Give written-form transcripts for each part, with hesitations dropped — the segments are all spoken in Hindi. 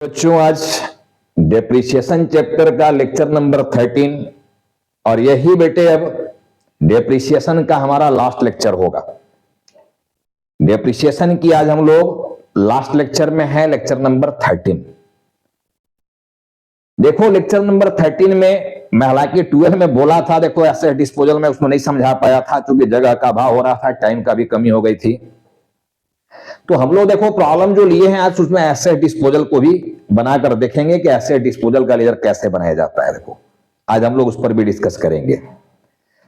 बच्चों आज डेप्रिसिएशन चैप्टर का लेक्चर नंबर 13 और यही बेटे अब डेप्रिसिएशन का हमारा लास्ट लेक्चर होगा। डेप्रिसिएशन की आज हम लोग लास्ट लेक्चर में है, लेक्चर नंबर 13। देखो लेक्चर नंबर 13 में मैं हालांकि 12 में बोला था, देखो एसेट डिस्पोजल में उसको नहीं समझा पाया था क्योंकि जगह का अभाव हो रहा था, टाइम का भी कमी हो गई थी। तो हम लोग देखो प्रॉब्लम जो लिए हैं आज उसमें एसेट डिस्पोजल को भी बनाकर देखेंगे कि एसेट डिस्पोजल का लेजर कैसे बनाया जाता है। देखो आज हम लोग उस पर भी डिस्कस करेंगे।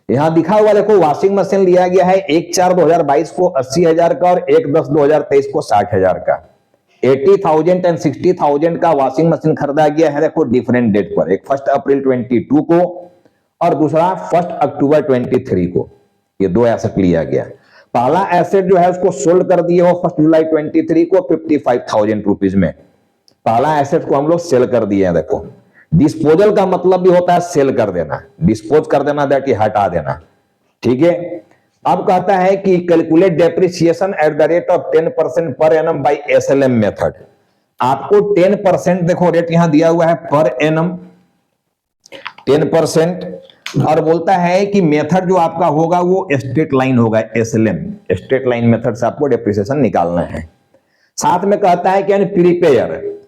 यहां दिखा हुआ देखो वॉशिंग मशीन लिया गया है 1/4/2022 को 80,000 का और 1/10/2023 को 60,000 का। 80,000 एंड 60,000 का वॉशिंग मशीन खरीदा गया है देखो डिफरेंट डेट पर, एक 1 अप्रैल 22 को और दूसरा 1 अक्टूबर 23 को। ये दो एसेट लिया गया। पहला एसेट जो है उसको सोल्ड कर दिए हो 1 जुलाई 23 को 55,000 रुपीज में। पहला एसेट को हम लोग सेल कर दिए हैं। देखो डिस्पोजल का मतलब भी होता है सेल कर देना, डिस्पोज कर देना, दैट इज हटा देना। ठीक है। अब कहता है कि calculate depreciation at the rate of 10% per annum bye SLM method. आपको 10% देखो रेट यहां दिया हुआ है पर एनम 10%, और बोलता है कि मेथड जो आपका होगा वो स्ट्रेट लाइन होगा, एसएलएम स्ट्रेट लाइन मेथड से आपको डेप्रिसिएशन निकालना है। साथ में कहता है कि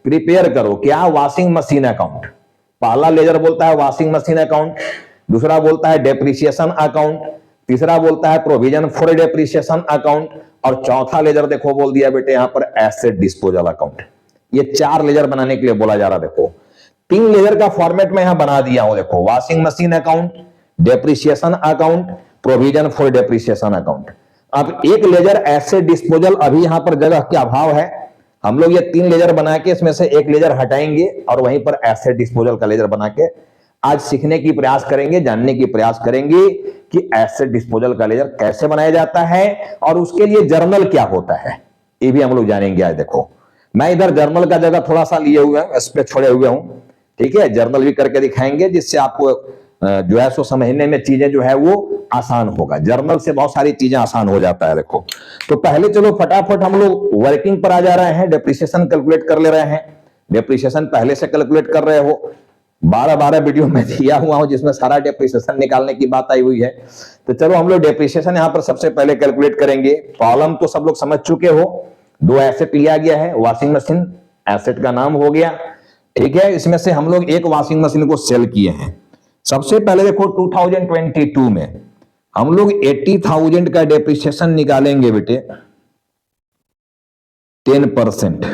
प्रिपेयर करो क्या, वॉशिंग मशीन अकाउंट। पहला लेजर बोलता है वॉशिंग मशीन अकाउंट, दूसरा बोलता है डेप्रिसिएशन अकाउंट, तीसरा बोलता है प्रोविजन फॉर डेप्रिसिएशन अकाउंट, और चौथा लेजर देखो बोल दिया बेटे यहां पर एसेट डिस्पोजल अकाउंट। ये 4 लेजर बनाने के लिए बोला जा रहा। देखो 3 लेजर का फॉर्मेट में यहां बना दिया हूं। देखो washing machine account, depreciation account, provision for depreciation account. अब एक लेजर एसेट डिस्पोजल, अभी यहां पर जगह के अभाव है, हम लोग ये 3 लेजर बना के इसमें से एक लेजर हटाएंगे और वहीं पर एसेट डिस्पोजल का लेजर बना के आज सीखने की प्रयास करेंगे, जानने की प्रयास करेंगे कि एसेट डिस्पोजल का लेजर कैसे बनाया जाता है और उसके लिए जर्नल क्या होता है, ये भी हम लोग जानेंगे आज। देखो मैं इधर जर्नल का जगह थोड़ा सा लिए हुए हैं, इस पे छोड़े हुए हूं। ठीक है, जर्नल भी करके दिखाएंगे जिससे आपको जो है सो समझने में चीजें जो है वो आसान होगा। जर्नल से बहुत सारी चीजें आसान हो जाता है। देखो तो पहले चलो फटाफट हम लोग वर्किंग पर आ जा रहे हैं, डेप्रिसिएशन कैलकुलेट कर ले रहे हैं। डेप्रिसिएशन पहले से कैलकुलेट कर रहे हो, 12 वीडियो में दिया हुआ हूं जिसमें सारा डेप्रिसिएशन निकालने की बात आई हुई है। तो चलो हम लोग डेप्रिसिएशन यहां पर सबसे पहले कैलकुलेट करेंगे। प्रॉब्लम तो सब लोग समझ चुके हो, 2 एसेट लिया गया है, वॉशिंग मशीन एसेट का नाम हो गया। ठीक है, इसमें से हम लोग एक वॉशिंग मशीन को सेल किए हैं। सबसे पहले देखो 2022 में हम लोग 80,000 का डेप्रिसिएशन निकालेंगे बेटे 10%,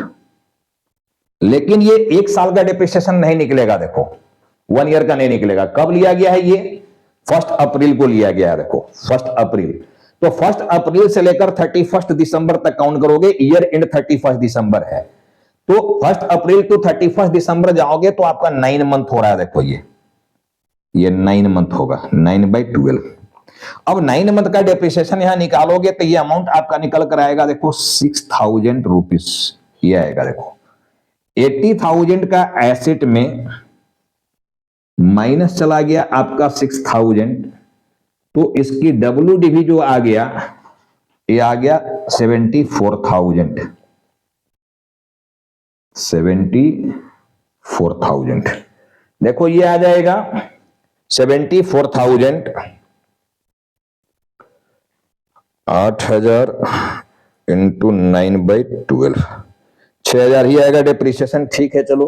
लेकिन ये 1 साल का डेप्रिसिएशन नहीं निकलेगा। देखो 1 ईयर का नहीं निकलेगा। कब लिया गया है ये? 1 अप्रैल को लिया गया है। देखो 1 अप्रैल, तो 1 अप्रैल से लेकर 31 दिसंबर तक काउंट करोगे, ईयर एंड 31 दिसंबर है। तो 1 अप्रैल टू 31 दिसंबर जाओगे तो आपका 9 मंथ हो रहा है। देखो ये 9 मंथ होगा, 9/12। अब 9 मंथ का डेप्रिसिएशन यहां निकालोगे तो ये अमाउंट आपका निकल कर आएगा देखो 6,000 रुपीज ये आएगा। देखो 80,000 का एसेट में माइनस चला गया आपका 6,000, तो इसकी WDV जो आ गया ये आ गया 74,000। देखो ये आ जाएगा 74,000, 8,000 इंटू 9/12, 6,000 ही आएगा डेप्रिसिएशन। ठीक है चलो।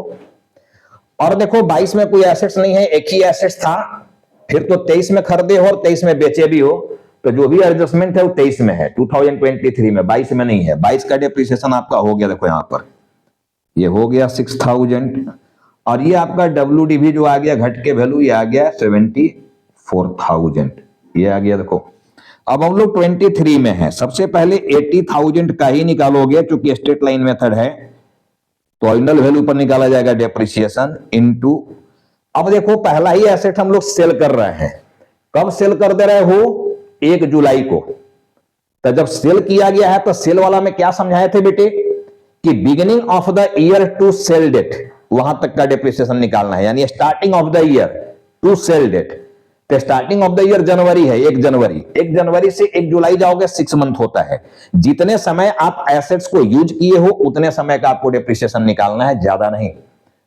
और देखो 22 में कोई एसेट्स नहीं है, एक ही एसेट्स था, फिर तो 23 में खरीदे हो और 23 में बेचे भी हो, तो जो भी एडजस्टमेंट है वो 23 में है, 2023 में, 22 में नहीं है। 22 का डेप्रिसिएशन आपका हो गया। देखो यहां पर ये हो गया 6,000 और ये आपका WDV जो आ गया घट के वैल्यू ये आ गया 74,000 ये आ गया। देखो अब हम लोग 23 में है। सबसे पहले 80,000 का ही निकालोगे क्योंकि स्ट्रेट लाइन मेथड है, तो ऑरिजिनल वैल्यू पर निकाला जाएगा डेप्रिसिएशन इनटू। अब देखो पहला ही एसेट हम लोग सेल कर रहे हैं। कब सेल कर दे रहे हो? 1 जुलाई को। तो जब सेल किया गया है तो सेल वाला में क्या समझाए थे बेटे कि beginning of the year to sale date, वहां तक का डेप्रिसिएशन निकालना है, यानी starting of the year to sale date. तो स्टार्टिंग ऑफ द ईयर जनवरी है, 1 जनवरी से 1 जुलाई जाओगे, 6 मंथ होता है। जितने समय आप एसेट्स को यूज किए हो उतने समय का आपको डेप्रिसिएशन निकालना है, ज्यादा नहीं।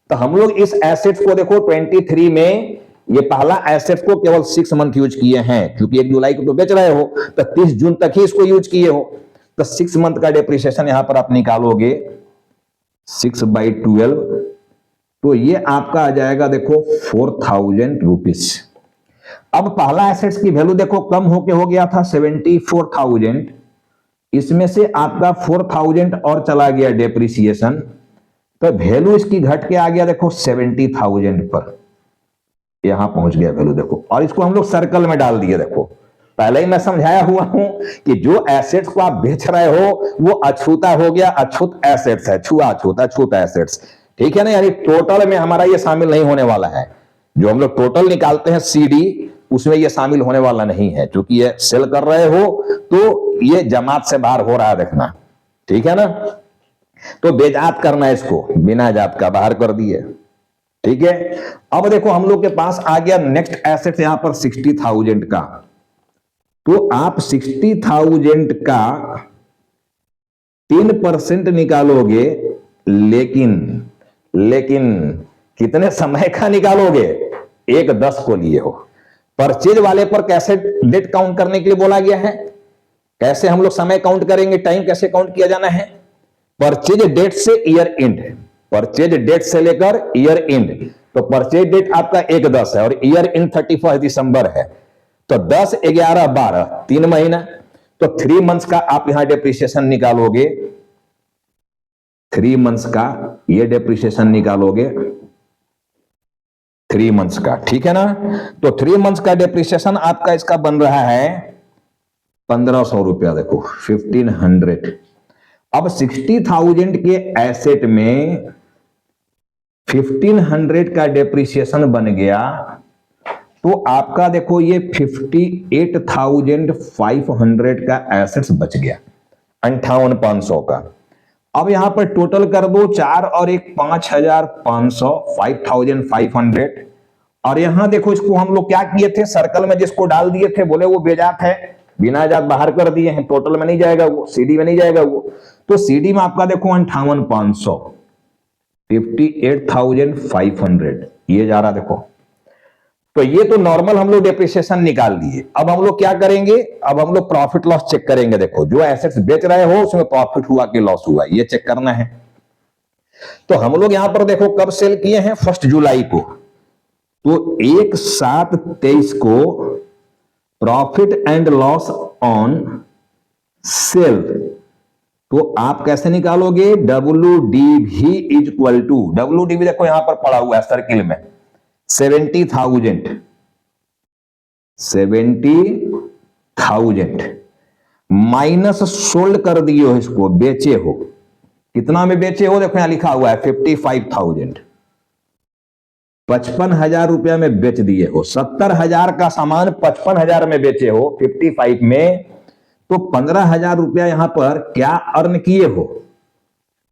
तो हम लोग इस एसेट्स को देखो 23 में ये पहला एसेट्स को केवल 6 मंथ यूज किए हैं, क्योंकि 1 जुलाई को तो बेच रहे हो, तो 30 जून तक ही इसको यूज किए हो। तो 6 मंथ का डेप्रिसिएशन यहां पर आप निकालोगे 6/12, तो ये आपका आ जाएगा देखो 4000 रुपीज। अब पहला एसेट्स की वैल्यू देखो कम होके हो गया था 74,000, इसमें से आपका 4,000 और चला गया डेप्रिसिएशन, तो वैल्यू इसकी घट के आ गया देखो 70,000 पर, यहां पहुंच गया वैल्यू देखो। और इसको हम लोग सर्कल में डाल दिए। देखो पहले ही मैं समझाया हुआ हूं कि जो एसेट्स को आप बेच रहे हो वो अछूता हो गया, अछूत एसेट्स है, छुआ अछूत, अछूत एसेट्स, ठीक है ना। यानी टोटल में हमारा ये शामिल नहीं होने वाला है। जो हम लोग टोटल निकालते हैं सीडी, उसमें ये शामिल होने वाला नहीं है, क्योंकि ये सेल कर रहे हो तो ये जमात से बाहर हो रहा है, देखना, ठीक है ना। तो बेजात करना है इसको, बिना जात का बाहर कर दिए, ठीक है। अब देखो हम लोग के पास आ गया नेक्स्ट एसेट यहां पर 60,000 का। तो आप 60,000 का 3% निकालोगे, लेकिन कितने समय का निकालोगे? 1/10 को लिए हो। परचेज वाले पर कैसे डेट काउंट करने के लिए बोला गया है? कैसे हम लोग समय काउंट करेंगे, टाइम कैसे काउंट किया जाना है? परचेज डेट से ईयर एंड, परचेज डेट से लेकर ईयर एंड। तो परचेज डेट आपका 1/10 है और ईयर एंड 31 दिसंबर है, तो 10, 11, 12, 3 महीना। तो 3 मंथ्स का आप यहां डेप्रिसिएशन निकालोगे, 3 मंथ्स का ये डेप्रिसिएशन निकालोगे, 3 मंथ्स का, ठीक है ना। तो 3 मंथ्स का डेप्रिसिएशन आपका इसका बन रहा है 1500 रुपया, देखो 1500। अब 60,000 के एसेट में 1500 का डेप्रिसिएशन बन गया, तो आपका देखो ये 58,500 का एसेट्स बच गया, 58,500 का। अब यहां पर टोटल कर दो, 4 और 1 5,500, 5,500। और यहां देखो इसको हम लोग क्या किए थे, सर्कल में जिसको डाल दिए थे, बोले वो बेजात है, बिना जात बाहर कर दिए हैं, टोटल में नहीं जाएगा वो, सीडी में नहीं जाएगा वो। तो सीडी में आपका देखो 58,500, 58,500 ये जा रहा देखो। तो ये तो नॉर्मल हम लोग डेप्रिसिएशन निकाल लिए। अब हम लोग क्या करेंगे, अब हम लोग प्रॉफिट लॉस चेक करेंगे। देखो जो एसेट्स बेच रहे हो उसमें प्रॉफिट हुआ कि लॉस हुआ, ये चेक करना है। तो हम लोग यहां पर देखो कब सेल किए हैं, 1 जुलाई को। तो 1/7/23 को profit and loss on sale, तो आप कैसे निकालोगे? WDV is equal to, WDV देखो यहां पर पड़ा हुआ है सर्किल में, 70,000 माइनस सोल्ड कर दिए हो, इसको बेचे हो, कितना में बेचे हो? देखो यहां लिखा हुआ है 55,000, 55,000 रुपया में बेच दिए हो। 70,000 का सामान 55,000 में बेचे हो 55 में, तो 15,000 रुपया यहां पर क्या अर्न किए हो?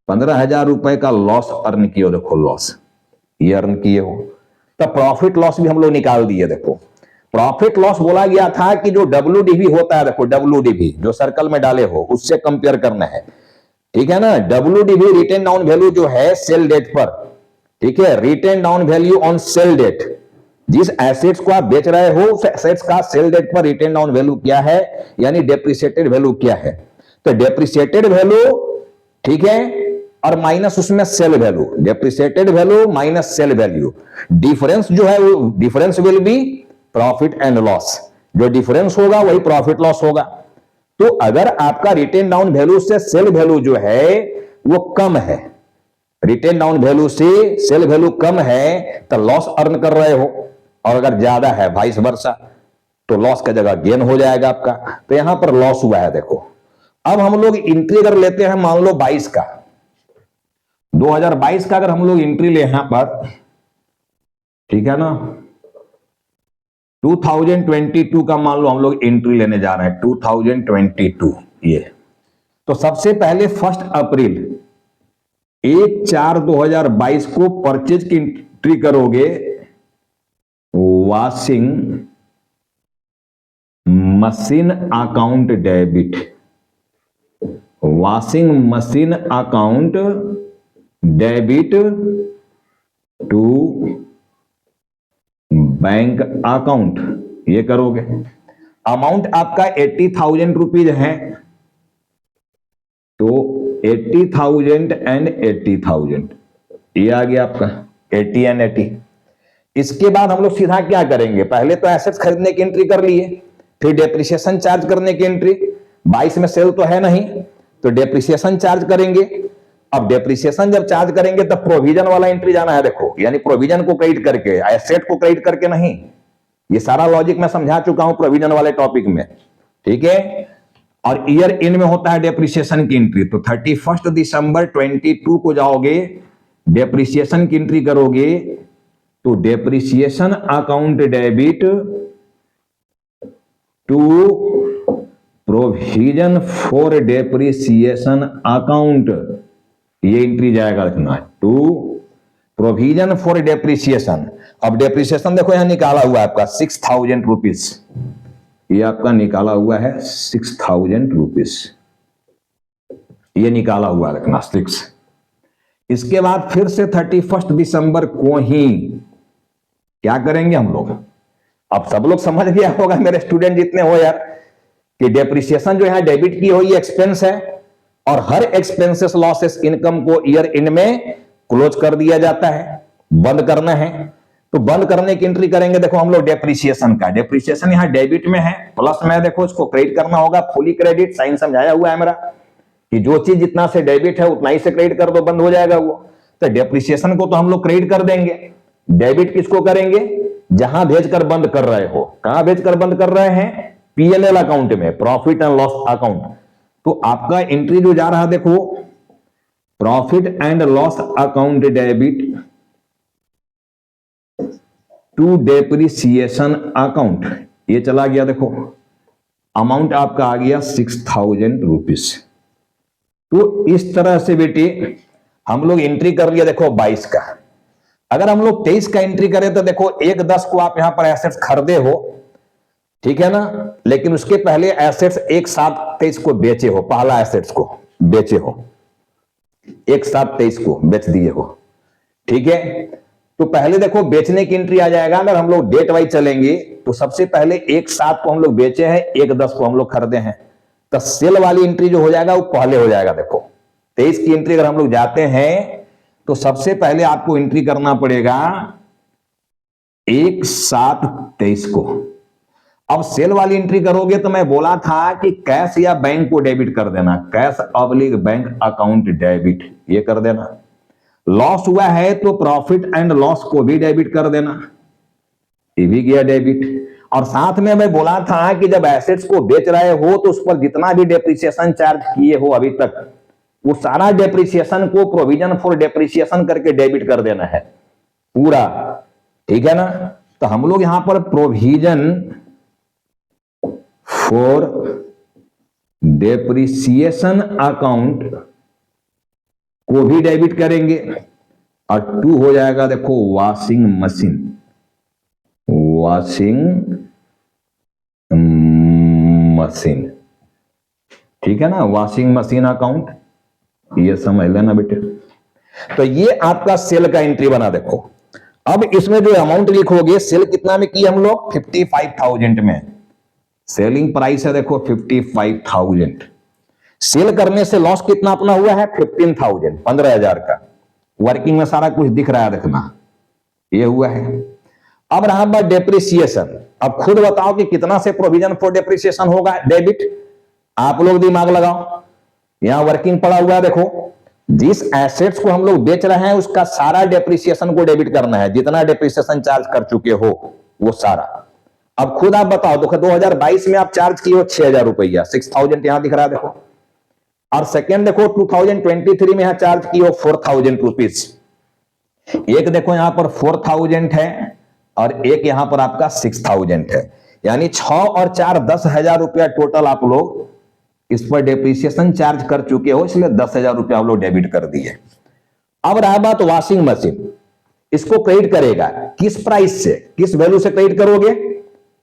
15,000 रुपए का लॉस अर्न किए हो। देखो लॉस ये अर्न किए हो। तो प्रॉफिट लॉस भी हम लोग निकाल दिए। देखो प्रॉफिट लॉस बोला गया था कि जो WDV होता है, देखो WDV जो सर्कल में डाले हो उससे कंपेयर करना है, ठीक है ना। WDV रिटेन डाउन वैल्यू जो है सेल डेट पर, ठीक है, written down value on sale date. जिस एसेट्स को आप बेच रहे हो उस एसेट्स का सेल डेट पर रिटेन डाउन वैल्यू क्या है, यानी डेप्रिसिएटेड वैल्यू क्या है। तो डेप्रिसिएटेड वैल्यू, ठीक है, और माइनस उसमें sale value, depreciated value minus sale value, difference जो है वो difference will be profit and loss. जो डिफरेंस होगा वही प्रॉफिट लॉस होगा। तो अगर आपका रिटेन डाउन वैल्यू से सेल वैल्यू जो है वो कम है, रिटेन डाउन वैल्यू से सेल वैल्यू कम है, तो लॉस अर्न कर रहे हो, और अगर ज्यादा है वाइस वर्सा तो लॉस का जगह गेन हो जाएगा आपका। तो यहां पर लॉस हुआ है। देखो अब हम लोग एंट्री अगर लेते हैं, मान लो 22 का, 2022 का अगर हम लोग एंट्री ले यहां पर, ठीक है ना, 2022 का मान लो हम लोग एंट्री लेने जा रहे हैं, 2022 ये। तो सबसे पहले 1 अप्रैल 1/4/2022 को परचेज की एंट्री करोगे, washing machine account debit, washing machine account debit to bank account, ये करोगे। अमाउंट आपका 80,000 रुपीज है, तो 80,000 एंड 80,000 ये आ गया आपका 80 एंड 80। इसके बाद हम लोग सीधा क्या करेंगे, पहले तो एसेट्स खरीदने की एंट्री कर लिए, फिर डेप्रिसिएशन चार्ज करने की एंट्री। 22 में सेल तो है नहीं, तो डेप्रिसिएशन चार्ज करेंगे। अब डेप्रिसिएशन जब चार्ज करेंगे तब प्रोविजन वाला एंट्री जाना है, देखो, यानी प्रोविजन को क्रेडिट करके, एसेट को क्रेडिट करके नहीं। ये सारा लॉजिक मैं समझा चुका हूं प्रोविजन वाले टॉपिक में, ठीक है। और ईयर एंड में होता है डेप्रिसिएशन की एंट्री, तो 31 दिसंबर 22 को जाओगे, डेप्रिसिएशन की एंट्री करोगे, तो depreciation account debit to provision for depreciation account, ये एंट्री जाएगा, रखना है, टू प्रोविजन फॉर डेप्रिसिएशन। अब डेप्रिसिएशन देखो यहां निकाला हुआ है आपका 6,000 रुपीज, ये आपका निकाला हुआ है 6,000 रुपीज, ये निकाला हुआ रखना 6। इसके बाद फिर से 31 दिसंबर को ही क्या करेंगे हम लोग, अब सब लोग समझ गया होगा मेरे स्टूडेंट जितने हो यार, कि डेप्रिसिएशन जो है डेबिट की हो, ये एक्सपेंस है, और हर एक्सपेंसेस लॉसेस इनकम को ईयर एंड में क्लोज कर दिया जाता है, बंद करना है। तो बंद करने की एंट्री करेंगे, देखो हम लोग डेप्रिसिएशन का, डेप्रिसिएशन यहां डेबिट में है, प्लस में देखो इसको क्रेडिट करना होगा, फुली क्रेडिट, साइन समझाया हुआ है मेरा कि जो चीज जितना से डेबिट है उतना ही से क्रेडिट कर दो, बंद हो जाएगा वो। तो डेप्रिसिएशन को तो हम लोग क्रेडिट कर देंगे, डेबिट किसको करेंगे, जहां भेजकर बंद कर रहे हो, कहां भेजकर बंद कर रहे हैं, पीएनएल अकाउंट में, प्रॉफिट एंड लॉस अकाउंट। तो आपका एंट्री जो जा रहा है देखो, profit and loss account debit to depreciation account, ये चला गया, देखो अमाउंट आपका आ गया 6,000 रुपीज। तो इस तरह से बेटे हम लोग एंट्री कर लिया, देखो 22 का। अगर हम लोग 23 का एंट्री करें तो देखो 1/10 को आप यहां पर एसेट्स खरीदे हो, ठीक है ना, लेकिन उसके पहले एसेट्स 1/7/23 को बेचे हो, पहला एसेट्स को बेचे हो, 1/7/23 को बेच दिए हो, ठीक है। तो पहले देखो बेचने की एंट्री आ जाएगा। अगर हम लोग डेट वाइज चलेंगे तो सबसे पहले 1/7 को हम लोग बेचे हैं, 1/10 को हम लोग खरीदे हैं, तो सेल वाली एंट्री जो हो जाएगा वो पहले हो जाएगा। देखो 23 की एंट्री अगर हम लोग जाते हैं तो सबसे पहले आपको एंट्री करना पड़ेगा 1/7/23 को। अब सेल वाली एंट्री करोगे तो मैं बोला था कि कैश या बैंक को डेबिट कर देना, cash oblique bank account debit, ये कर देना। लॉस हुआ है तो प्रॉफिट एंड लॉस को भी डेबिट कर देना, ये भी गया डेबिट। और साथ में मैं बोला था कि जब एसेट्स को बेच रहे हो तो उस पर जितना भी डेप्रिसिएशन चार्ज किए हो अभी तक, वो सारा डेप्रिसिएशन को प्रोविजन फॉर डेप्रिसिएशन करके डेबिट कर देना है पूरा, ठीक है ना। तो हम लोग यहां पर प्रोविजन फॉर डेप्रिसिएशन अकाउंट को भी डेबिट करेंगे, और 2 हो जाएगा देखो वॉशिंग मशीन, वॉशिंग मशीन, ठीक है ना, वॉशिंग मशीन अकाउंट, ये समझ लेना बेटे। तो ये आपका सेल का एंट्री बना। देखो अब इसमें जो अमाउंट लिखोगे, सेल कितना में की हम लोग, 55,000 में, सेलिंग प्राइस है देखो 55,000। सेल करने से लॉस कितना अपना हुआ है, 15,000, 15,000 का। वर्किंग में सारा कुछ दिख रहा है, देखना ये हुआ है। अब रहा बात डेप्रिसिएशन, अब खुद बताओ कि कितना से प्रोविजन फॉर डेप्रिसिएशन होगा डेबिट, आप लोग दिमाग लगाओ। यहां वर्किंग पड़ा हुआ है, देखो जिस एसेट्स को हम लोग बेच रहे हैं उसका सारा डेप्रिसिएशन को डेबिट करना है, जितना डेप्रिसिएशन चार्ज कर चुके हो वो सारा। अब खुद आप बताओ, देखो 2022 में आप चार्ज किए हो 6,000 रुपया, 6,000 यहां दिख रहा है देखो। और सेकेंड देखो 2023 में यहां चार्ज की हो 4,000 रुपीज। एक देखो यहां पर 4,000 है और एक यहां पर आपका 6,000 है, यानी 6 और 4 10,000 रुपया टोटल आप लोग इस पर डेप्रिसिएशन चार्ज कर चुके हो, इसलिए 10,000 रुपया आप लोग डेबिट कर दिए। अब रहा बात वॉशिंग मशीन, इसको क्रेडिट करेगा किस प्राइस से, किस वैल्यू से क्रेडिट करोगे,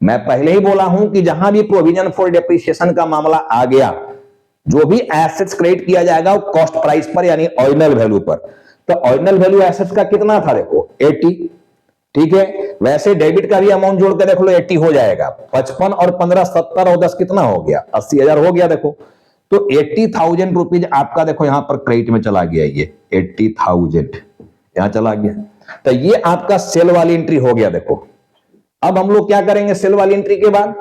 मैं पहले ही बोला हूं कि जहां भी प्रोविजन फॉर डेप्रिसिएशन का मामला आ गया, जो भी एसेट्स क्रेडिट किया जाएगा वो कॉस्ट प्राइस पर यानी ऑरिजिनल वैल्यू पर। तो ऑरिजिनल वैल्यू एसेट्स का कितना था, देखो 80, ठीक है। वैसे डेबिट का भी अमाउंट जोड़ के देख लो 80 हो जाएगा। 55 और 15 70 और 10 कितना हो गया, 80,000 हो गया। देखो तो 80,000 रुपीज आपका देखो यहां पर क्रेडिट में चला गया, ये 80,000 यहां चला गया। तो ये आपका सेल वाली एंट्री हो गया। देखो अब हम लोग क्या करेंगे सेल वाली एंट्री के बाद,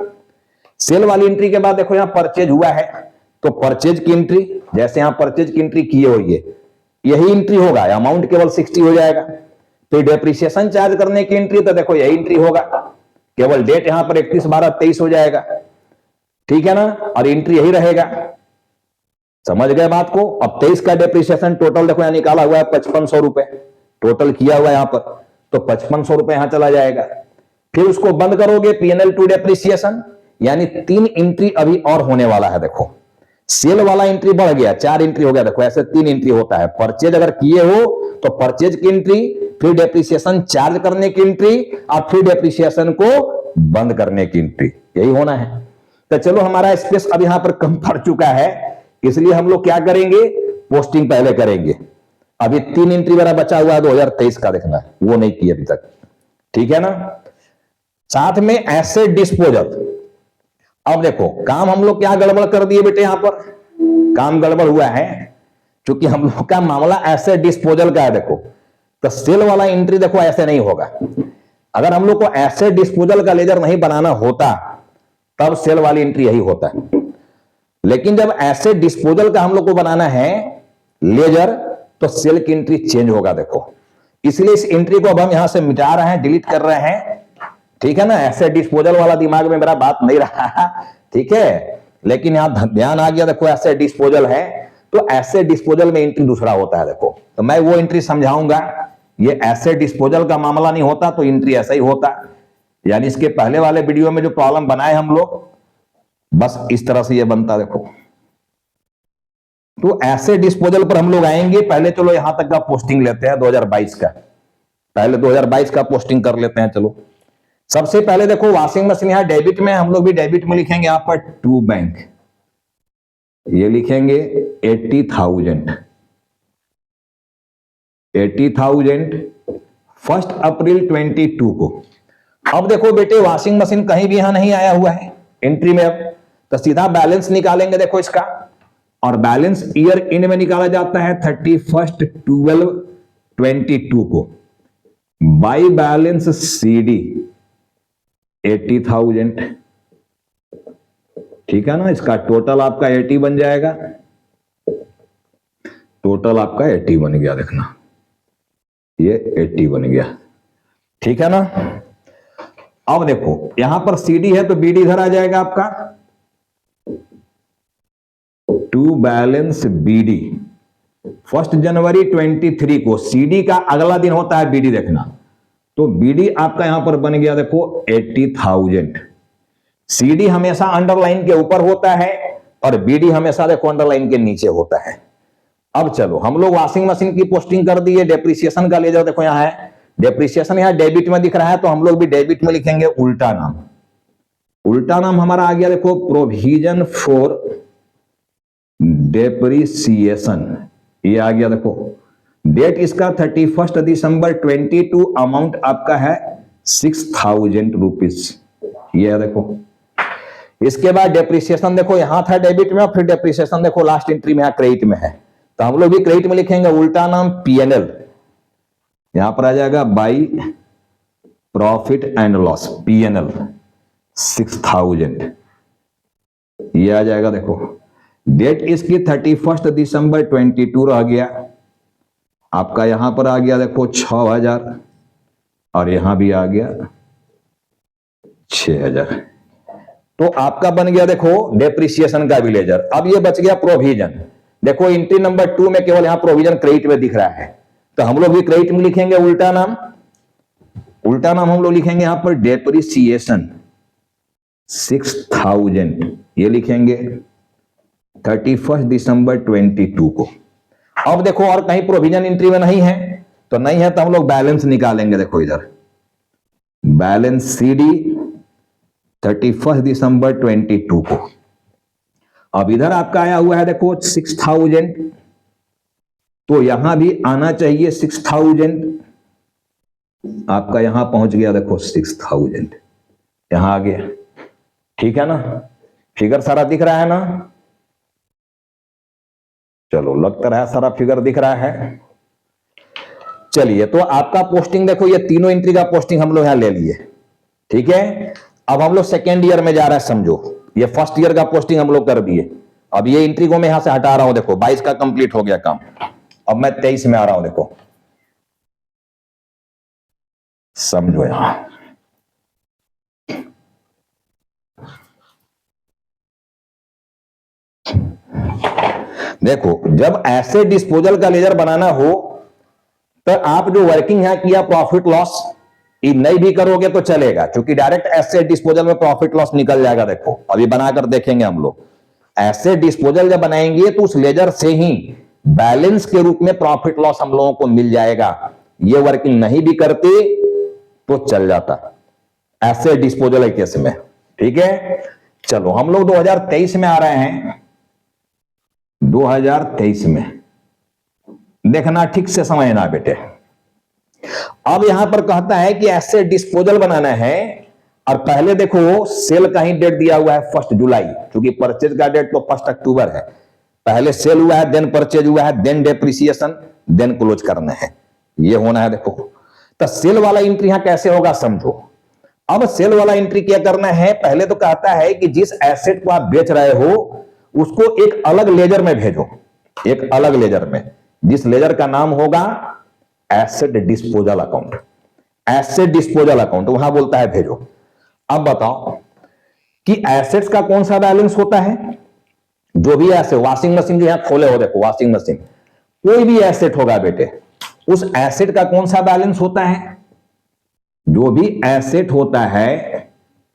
सेल वाली एंट्री के बाद देखो यहां परचेज हुआ है, तो परचेज की एंट्री, जैसे यहां परचेज की एंट्री किए हो यही एंट्री होगा, अमाउंट केवल 60 हो जाएगा। तो डेप्रिसिएशन चार्ज करने की एंट्री तो देखो यही एंट्री होगा, केवल डेट यहां पर 31/12/23 हो जाएगा, ठीक है ना, और एंट्री यही रहेगा। समझ गए बात को। अब 23 का डेप्रिसिएशन टोटल देखो यहां निकाला हुआ है 5500 रुपए टोटल किया हुआ है यहां पर, तो 5500 रुपए यहां चला जाएगा। फिर उसको बंद करोगे पीएनएल टू डेप्रिसिएशन, यानी 3 एंट्री अभी और होने वाला है। देखो सेल वाला एंट्री बढ़ गया, 4 एंट्री हो गया। देखो ऐसे 3 एंट्री होता है, परचेज अगर किए हो तो परचेज की एंट्री, फिर डेप्रिसिएशन चार्ज करने की एंट्री, और फिर डेप्रिसिएशन को बंद करने की एंट्री, यही होना है। तो चलो हमारा स्पेस अब यहां पर कम पड़ चुका है, इसलिए हम लोग क्या करेंगे, पोस्टिंग पहले करेंगे। अभी 3 एंट्री मेरा बचा हुआ है 2023 का, देखना है वो नहीं किया अभी तक, ठीक है ना। साथ में एसेट डिस्पोजल। अब देखो काम हम लोग क्या गड़बड़ कर दिए बेटे, यहां पर काम गड़बड़ हुआ है क्योंकि हम लोग का मामला एसेट डिस्पोजल का है। देखो तो सेल वाला एंट्री देखो ऐसे नहीं होगा। अगर हम लोग को एसेट डिस्पोजल का लेजर नहीं बनाना होता तब सेल वाली एंट्री यही होता है, लेकिन जब एसेट डिस्पोजल का हम लोग को बनाना है लेजर, तो सेल की एंट्री चेंज होगा। देखो इसलिए इस एंट्री को अब हम यहां से मिटा रहे हैं, डिलीट कर रहे हैं, ठीक है ना। एसेट डिस्पोजल वाला दिमाग में मेरा बात नहीं रहा, ठीक है, लेकिन यहां ध्यान आ गया। देखो एसेट डिस्पोजल है तो एसेट डिस्पोजल में एंट्री दूसरा होता है। देखो तो मैं वो एंट्री समझाऊंगा, ये एसेट डिस्पोजल का मामला नहीं होता तो एंट्री ऐसा ही होता, यानी इसके पहले वाले वीडियो में जो प्रॉब्लम बनाए हम लोग, बस इस तरह से ये बनता। देखो तो एसेट डिस्पोजल पर हम लोग आएंगे। पहले चलो यहां तक का पोस्टिंग लेते हैं 2022 का, पहले 2022 का पोस्टिंग कर लेते हैं। चलो सबसे पहले देखो वॉशिंग मशीन यहां डेबिट में, हम लोग भी डेबिट में लिखेंगे यहां पर टू बैंक, ये लिखेंगे 80,000 1 अप्रैल 22 को। अब देखो बेटे वॉशिंग मशीन कहीं भी यहां नहीं आया हुआ है एंट्री में, अब तो सीधा बैलेंस निकालेंगे देखो इसका, और बैलेंस ईयर एंड में निकाला जाता है 31/12/22 को, बाई बैलेंस सीडी 80,000, ठीक है ना। इसका टोटल आपका 80 बन जाएगा, टोटल आपका 80 बन गया, देखना ये 80 बन गया, ठीक है ना। अब देखो यहां पर सीडी है तो बीडी इधर आ जाएगा आपका, टू बैलेंस बीडी 1 जनवरी 23 को, सीडी का अगला दिन होता है बीडी, देखना तो बीडी आपका यहां पर बन गया देखो 80,000। सीडी हमेशा अंडरलाइन के ऊपर होता है और बीडी हमेशा देखो अंडरलाइन के नीचे होता है। अब चलो हम लोग वॉशिंग मशीन की पोस्टिंग कर दी है, डेप्रिसिएशन का लेजर देखो यहां है, डेप्रिसिएशन यहां डेबिट में दिख रहा है तो हम लोग भी डेबिट में लिखेंगे उल्टा नाम। उल्टा नाम हमारा आ गया देखो प्रोविजन फॉर डेप्रिसिएशन, ये आ गया देखो। डेट इसका 31 दिसंबर 22, अमाउंट आपका है 6,000 रुपीज, ये है देखो। इसके बाद डेप्रिसिएशन देखो यहां था डेबिट में, फिर डेप्रिसिएशन देखो लास्ट एंट्री में क्रेडिट में है, तो हम लोग भी क्रेडिट में लिखेंगे उल्टा नाम पीएनएल, यहां पर आ जाएगा by profit and loss PNL 6,000, ये आ जाएगा देखो। डेट इसकी 31 दिसंबर 22 रह गया आपका, यहां पर आ गया देखो 6,000 और यहां भी आ गया 6,000, तो आपका बन गया देखो डेप्रिसिएशन का भी लेजर। अब ये बच गया प्रोविजन, देखो एंट्री नंबर 2 में केवल यहां प्रोविजन क्रेडिट में दिख रहा है, तो हम लोग भी क्रेडिट में लिखेंगे उल्टा नाम। उल्टा नाम हम लोग लिखेंगे यहां पर डेप्रिसिएशन 6,000, ये लिखेंगे 31 दिसंबर 22 को। अब देखो और कहीं प्रोविजन एंट्री में नहीं है, तो नहीं है तो हम लोग बैलेंस निकालेंगे। देखो इधर बैलेंस सीडी 31 दिसंबर 22 को। अब इधर आपका आया हुआ है देखो 6000, तो यहां भी आना चाहिए 6000। आपका यहां पहुंच गया देखो 6000, यहां आ गया। ठीक है ना, फिगर सारा दिख रहा है ना? चलो, लगता रहा सारा फिगर दिख रहा है। चलिए, तो आपका पोस्टिंग देखो, ये तीनों एंट्री का पोस्टिंग हम लोग यहां ले लिए। ठीक है, अब हम लोग सेकेंड ईयर में जा रहे हैं, समझो। ये फर्स्ट ईयर का पोस्टिंग हम लोग कर दिए। अब ये एंट्री को मैं यहां से हटा रहा हूं, देखो 22 का कंप्लीट हो गया काम। अब मैं 23 में आ रहा हूं, देखो समझो यहां। देखो, जब एसेट डिस्पोजल का लेजर बनाना हो तो आप जो वर्किंग यहां किया प्रॉफिट लॉस, ये नहीं भी करोगे तो चलेगा, क्योंकि डायरेक्ट एसेट डिस्पोजल में प्रॉफिट लॉस निकल जाएगा। देखो अभी बनाकर देखेंगे हम लोग। एसेट डिस्पोजल जब बनाएंगे तो उस लेजर से ही बैलेंस के रूप में प्रॉफिट लॉस हम लोगों को मिल जाएगा। ये वर्किंग नहीं भी करते तो चल जाता एसेट डिस्पोजल केस में। ठीक है, चलो हम लोग 2023 में आ रहे हैं। 2023 में देखना, ठीक से समझना बेटे। अब यहां पर कहता है कि एसेट डिस्पोजल बनाना है, और पहले देखो सेल का ही डेट दिया हुआ है 1 जुलाई, क्योंकि परचेज का डेट तो 1 अक्टूबर है। पहले सेल हुआ है, देन परचेज हुआ है, देन डेप्रिसिएशन, देन क्लोज करना है, ये होना है। देखो तो सेल वाला एंट्री यहां कैसे होगा समझो। अब सेल वाला एंट्री क्या करना है, पहले तो कहता है कि जिस एसेट को आप बेच रहे हो उसको एक अलग लेजर में भेजो, एक अलग लेजर में, जिस लेजर का नाम होगा asset disposal account. Asset disposal account वहां बोलता है भेजो। अब बताओ कि एसेट्स का कौन सा बैलेंस होता है, जो भी एसेट, वॉशिंग मशीन जो यहां खोले हो देखो, वॉशिंग मशीन, कोई भी एसेट होगा बेटे, उस एसेट का कौन सा बैलेंस होता है? जो भी एसेट होता है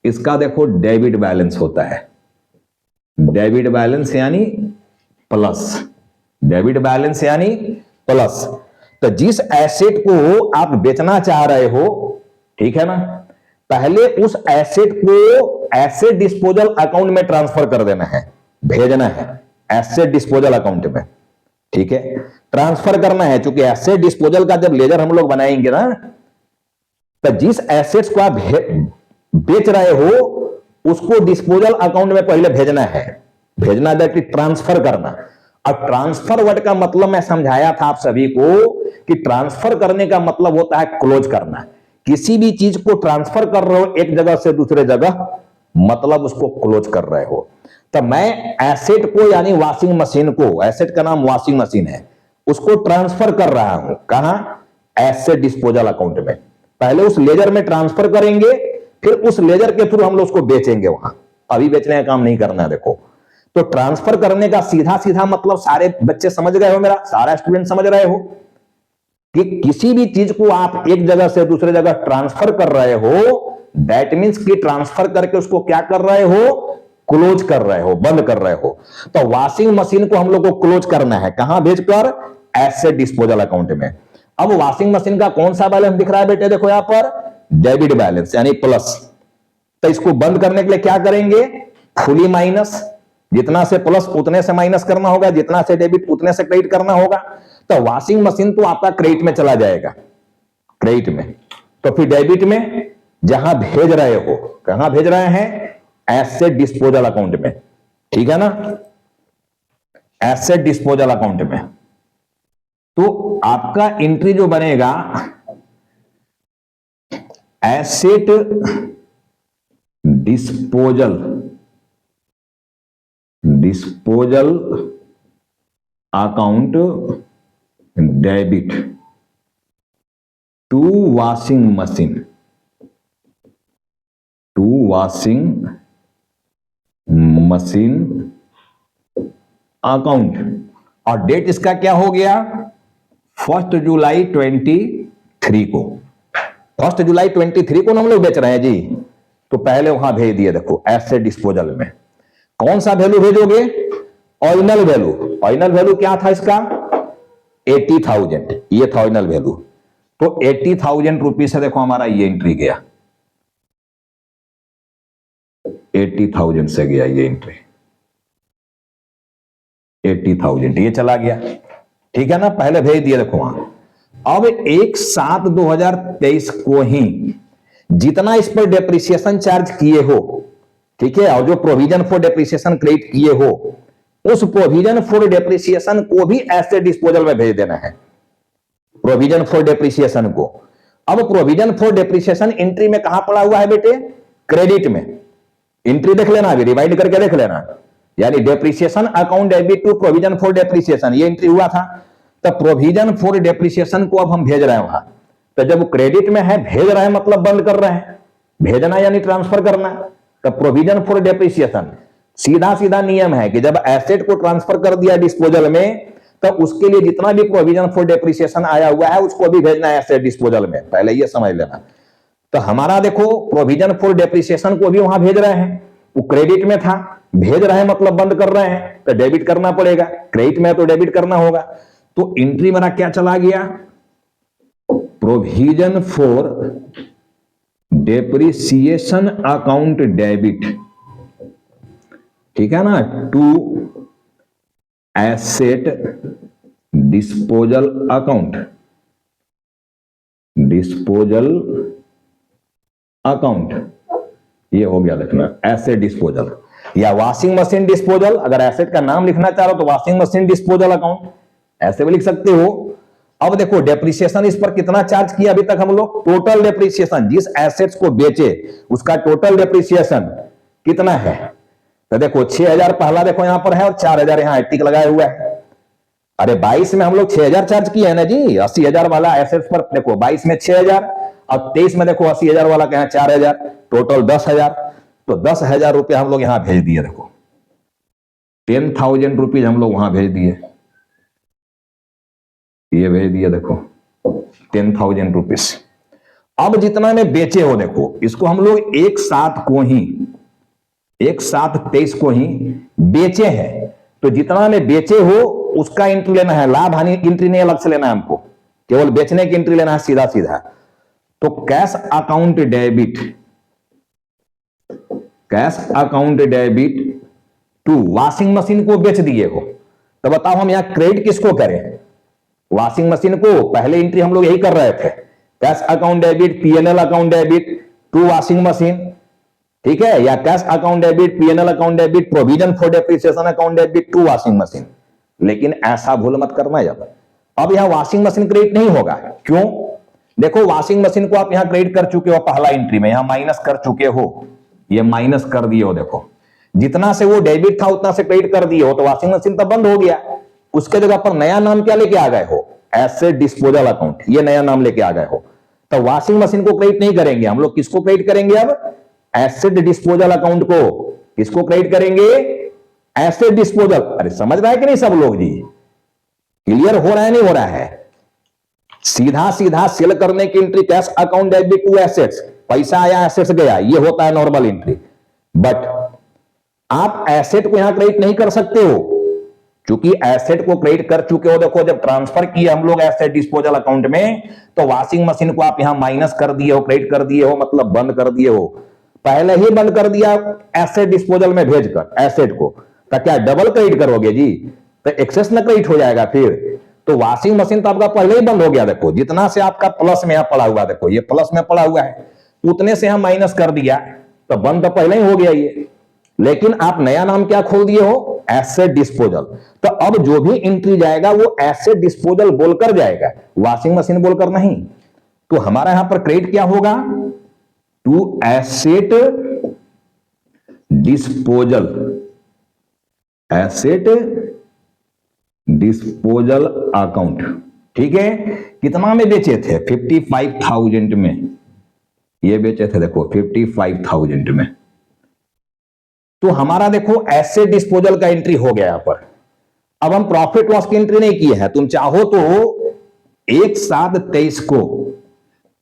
इसका देखो डेबिट बैलेंस होता है। डेबिट बैलेंस यानी प्लस, डेबिट बैलेंस यानी प्लस। तो जिस एसेट को आप बेचना चाह रहे हो, ठीक है ना, पहले उस एसेट को एसेट डिस्पोजल अकाउंट में ट्रांसफर कर देना है, भेजना है एसेट डिस्पोजल अकाउंट में। ठीक है, ट्रांसफर करना है, क्योंकि एसेट डिस्पोजल का जब लेजर हम लोग बनाएंगे ना, तो जिस एसेट्स को आप बेच रहे हो उसको डिस्पोजल अकाउंट में पहले भेजना है। भेजना दैट ट्रांसफर करना। अब ट्रांसफर वर्ड का मतलब मैं समझाया था आप सभी को कि ट्रांसफर करने का मतलब होता है क्लोज करना। किसी भी चीज को ट्रांसफर कर रहे हो एक जगह से दूसरे जगह, मतलब उसको क्लोज कर रहे हो। तो मैं एसेट को यानी वॉशिंग मशीन को, एसेट का नाम वॉशिंग मशीन है, उसको ट्रांसफर कर रहा हूं कहां? एसेट डिस्पोजल अकाउंट में। पहले उस लेजर में ट्रांसफर करेंगे, फिर उस लेजर के थ्रू हम लोग उसको बेचेंगे वहां। अभी बेचने का काम नहीं करना है। देखो तो ट्रांसफर करने का सीधा सीधा मतलब सारे बच्चे समझ गए हो, मेरा सारा स्टूडेंट समझ रहे हो कि किसी भी चीज को आप एक जगह से दूसरे जगह ट्रांसफर कर रहे हो, दैट मीन्स कि ट्रांसफर करके उसको क्या कर रहे हो? क्लोज कर रहे हो, बंद कर रहे हो। तो वॉशिंग मशीन को हम लोग को क्लोज करना है, कहां भेजकर? एसेट डिस्पोजल अकाउंट में। अब वॉशिंग मशीन का कौन सा बैलेंस दिख रहा है बेटे? देखो यहां पर डेबिट बैलेंस यानी प्लस। तो इसको बंद करने के लिए क्या करेंगे? फुली माइनस, जितना से प्लस उतने से माइनस करना होगा, जितना से डेबिट उतने से क्रेडिट करना होगा। तो वॉशिंग मशीन तो आपका क्रेडिट में चला जाएगा, क्रेडिट में। तो फिर डेबिट में जहां भेज रहे हो, कहां भेज रहे हैं? एसेट डिस्पोजल अकाउंट में। ठीक है ना, एसेट डिस्पोजल अकाउंट में। तो आपका एंट्री जो बनेगा asset disposal account debit to washing machine, account. और डेट इसका क्या हो गया? 1 जुलाई 23 को। 1 जुलाई 23 को हम लोग बेच रहे हैं जी, तो पहले वहां भेज दिए। देखो एसेट डिस्पोजल में कौन सा वैल्यू भेजोगे? Original value. ऑरिजिनल वैल्यू क्या था इसका? 80,000, ये था ऑरिजिनल वैल्यू। तो 80,000 रुपीज से देखो हमारा ये एंट्री गया। 80,000 से गया ये एंट्री, 80,000 ये चला गया, ठीक है ना, पहले भेज दिया देखो वहां। अब 1/7/2023 को ही जितना इस पर डेप्रिसिएशन चार्ज किए हो, ठीक है, और जो प्रोविजन फॉर डेप्रिसिएशन क्रेडिट किए हो, उस प्रोविजन फॉर डेप्रिसिएशन को भी एसेट डिस्पोजल में भेज देना है, प्रोविजन फॉर डेप्रिसिएशन को। अब प्रोविजन फॉर डेप्रिसिएशन एंट्री में कहां पड़ा हुआ है बेटे? क्रेडिट में। एंट्री देख लेना, अभी रिवाइंड करके देख लेना, यानी depreciation account debit to provision for depreciation, ये एंट्री हुआ था। तो प्रोविजन फॉर डेप्रिसिएशन को अब हम भेज रहे हैं वहां। तो जब क्रेडिट में है, भेज रहे हैं मतलब बंद कर रहे हैं, भेजना यानी ट्रांसफर करना। तो प्रोविजन फॉर डेप्रिसिएशन सीधा सीधा नियम है कि जब एसेट को ट्रांसफर कर दिया डिस्पोजल में, तो उसके लिए जितना भी प्रोविजन फॉर डेप्रिसिएशन आया हुआ है उसको भी भेजना है एसेट डिस्पोजल में, पहले ये समझ लेना। तो हमारा देखो प्रोविजन फॉर डेप्रिसिएशन को भी वहां भेज रहे हैं, वो क्रेडिट में था, भेज रहे हैं मतलब बंद कर रहे हैं, तो डेबिट करना पड़ेगा, क्रेडिट में तो डेबिट करना होगा। तो एंट्री मेरा क्या चला गया? Provision for depreciation account debit, ठीक है ना, to asset disposal account, disposal account, ये हो गया देखना एसेट डिस्पोजल, या वॉशिंग मशीन डिस्पोजल। अगर एसेट का नाम लिखना चाह रहे हो तो वॉशिंग मशीन डिस्पोजल अकाउंट ऐसे भी लिख सकते हो। अब देखो डेप्रिसिएशन इस पर कितना चार्ज किया अभी तक हम लोग? टोटल डेप्रिसिएशन, जिस एसेट्स को बेचे उसका टोटल डेप्रिसिएशन कितना है? तो देखो 6,000 पहला देखो यहां पर है और 4,000 यहां टिक लगाया हुआ है। अरे 22 में हम लोग 6,000 चार्ज किए है ना जी, 80,000 वाला एसेट्स पर देखो 22 में 6,000 और 23 में देखो 80,000 वाला कहा 4,000, टोटल 10,000। तो 10,000 रुपये हम लोग यहां भेज दिए, देखो 10,000 रुपीज हम लोग वहां भेज दिए, ये भेज दिया देखो 10,000 रुपीज। अब जितना में बेचे हो देखो, इसको हम लोग 1/7/23 को ही बेचे हैं। तो जितना में बेचे हो उसका एंट्री लेना है, लाभ हानि एंट्री नहीं अलग से लेना है हमको, केवल बेचने की एंट्री लेना है सीधा सीधा। तो cash account debit, cash account debit to washing machine को बेच दिए हो, तो बताओ हम यहां क्रेडिट किसको करें? वॉशिंग मशीन को। पहले एंट्री हम लोग यही कर रहे थे, cash account debit PNL account debit to washing machine, ठीक है, या cash account debit PNL account debit provision for depreciation account debit to washing machine. लेकिन ऐसा भूल मत करना, जब अब यहां वॉशिंग मशीन क्रेडिट नहीं होगा। क्यों? देखो वॉशिंग मशीन को आप यहां क्रेडिट कर चुके हो, पहला एंट्री में यहां माइनस कर चुके हो, ये माइनस कर दिए हो, देखो जितना से वो डेबिट था उतना से क्रेडिट कर दिए हो, तो वॉशिंग मशीन तो बंद हो गया। उसके जगह पर नया नाम क्या लेके आ गए हो? एसेट डिस्पोजल अकाउंट, ये नया नाम लेके आ गए हो। तो वॉशिंग मशीन को क्रेडिट नहीं करेंगे हम लोग, किसको क्रेडिट करेंगे? अब एसेट डिस्पोजल अकाउंट को। किसको क्रेडिट करेंगे? Asset disposal. अरे समझ रहा है कि नहीं सब लोग जी? क्लियर हो रहा है नहीं हो रहा है? सीधा सीधा सेल करने की entry cash account debit to assets, पैसा आया एसेट्स गया, ये होता है नॉर्मल एंट्री। बट आप एसेट को यहां क्रेडिट नहीं कर सकते हो, क्योंकि एसेट को क्रेडिट कर चुके हो। देखो जब ट्रांसफर किए हम लोग एसेट डिस्पोजल अकाउंट में, तो वॉशिंग मशीन को आप यहां माइनस कर दिए हो, क्रेडिट कर दिए हो, मतलब बंद कर दिए हो। पहले ही बंद कर दिया एसेट डिस्पोजल में भेजकर एसेट को, तो क्या डबल क्रेडिट करोगे जी? तो एक्सेस न क्रेडिट हो जाएगा फिर। तो वॉशिंग मशीन तो आपका पहले ही बंद हो गया। देखो जितना से आपका प्लस में यहां पड़ा हुआ, देखो ये प्लस में पड़ा हुआ है, उतने से हम माइनस कर दिया, तो बंद तो पहले ही हो गया ये। लेकिन आप नया नाम क्या खोल दिए हो? Asset disposal. तो अब जो भी एंट्री जाएगा वो एसेट डिस्पोजल बोलकर जाएगा, वॉशिंग मशीन बोलकर नहीं। तो हमारा यहां पर क्रेडिट क्या होगा? To asset disposal, asset disposal account, ठीक है। कितना में बेचे थे? 55,000 में ये बेचे थे, देखो 55,000 में। तो हमारा देखो एसेट डिस्पोजल का एंट्री हो गया यहां पर। अब हम प्रॉफिट लॉस की एंट्री नहीं किए हैं। तुम चाहो तो 1/7/23 को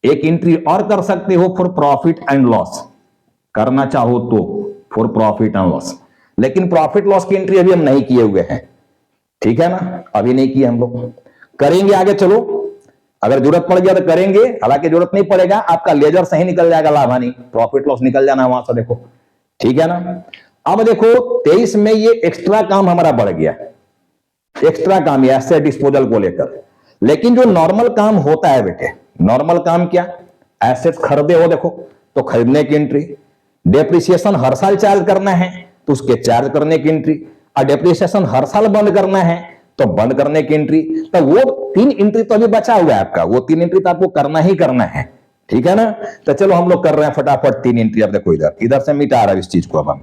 एक एंट्री और कर सकते हो फॉर प्रॉफिट एंड लॉस, करना चाहो तो फॉर प्रॉफिट एंड लॉस। लेकिन प्रॉफिट लॉस की एंट्री अभी हम नहीं किए हुए हैं, ठीक है ना, अभी नहीं किए हम लोग, करेंगे आगे। चलो अगर जरूरत पड़ गया तो करेंगे, हालांकि जरूरत नहीं पड़ेगा, आपका लेजर सही निकल जाएगा, लाभ हानि प्रॉफिट लॉस निकल जाना वहां से। देखो ठीक है ना। अब देखो 23 में ये एक्स्ट्रा काम हमारा बढ़ गया, एक्स्ट्रा काम ये एसेट डिस्पोजल को लेकर। लेकिन जो नॉर्मल काम होता है बेटे, नॉर्मल काम क्या, एसेट खरीदे हो देखो तो खरीदने की एंट्री, डेप्रिसिएशन हर साल चार्ज करना है तो उसके चार्ज करने की एंट्री, और डेप्रिसिएशन हर साल बंद करना है तो बंद करने की एंट्री। तो वो 3 एंट्री तो अभी बचा हुआ है आपका, वो 3 एंट्री तो आपको करना ही करना है, ठीक है ना। तो चलो हम लोग कर रहे हैं फटाफट 3 एंट्री। अब देखो इधर इधर से मिटा रहा है इस चीज को, अब हम